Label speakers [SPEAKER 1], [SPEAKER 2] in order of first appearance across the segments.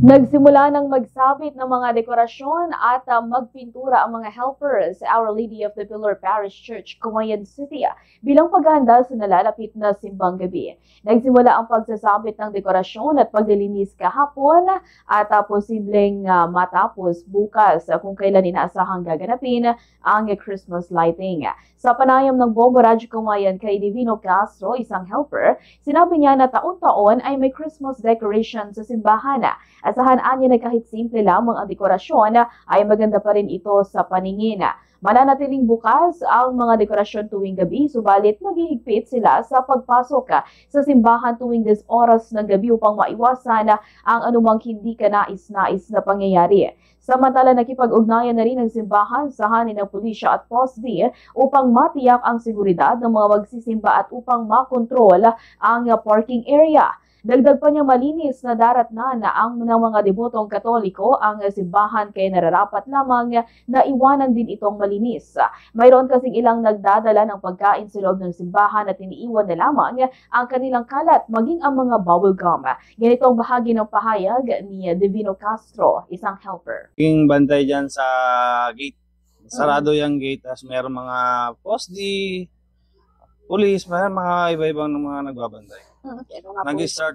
[SPEAKER 1] Nagsimula ng magsabit ng mga dekorasyon at magpintura ang mga helpers sa Our Lady of the Pillar Parish Church, Cauayan City bilang paghahanda sa nalalapit na simbang gabi. Nagsimula ang pagsasabit ng dekorasyon at paglilinis kahapon at posibleng matapos bukas kung kailan inaasahang gaganapin ang Christmas lighting. Sa panayam ng Bombo Radyo Cauayan kay Divino Castro, isang helper, sinabi niya na taon-taon ay may Christmas decoration sa simbahan. Asahan niya na kahit simple lamang ang dekorasyon ay maganda pa rin ito sa paningin. Mananatiling bukas ang mga dekorasyon tuwing gabi, subalit maghihigpit sila sa pagpasok sa simbahan tuwing 10 oras ng gabi upang maiwasan ang anumang hindi kanais-nais na pangyayari. Samantala, nakipag-ugnayan na rin ang simbahan sa hanin ng pulisya at POSD upang matiyak ang seguridad ng mga magsisimba at upang makontrol ang parking area. Dagdag pa niya malinis na daratnan ang ng mga debotong Katoliko ang simbahan kaya nararapat lamang na iwanan din itong malinis. Mayroon kasing ilang nagdadala ng pagkain sa loob ng simbahan at iniiwan na lamang ang kanilang kalat maging ang mga bubble gum. Ganito ang bahagi ng pahayag ni Divino Castro, isang helper.
[SPEAKER 2] Yung bantay dyan sa gate, sarado yung gate, as mayroon mga posti, police, mayroon mga iba-ibang mga nagbabantay. Nag-start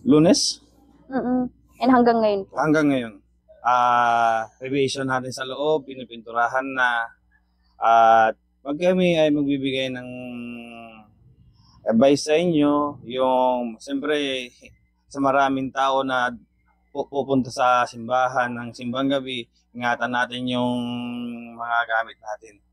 [SPEAKER 2] Lunes.
[SPEAKER 3] And hanggang ngayon po?
[SPEAKER 2] Hanggang ngayon. Revision natin sa loob, pinipinturahan na. At pag kami ay magbibigay ng advice sa inyo, yung siyempre sa maraming tao na pupunta sa simbahan ng simbang gabi, ingatan natin yung mga gamit natin.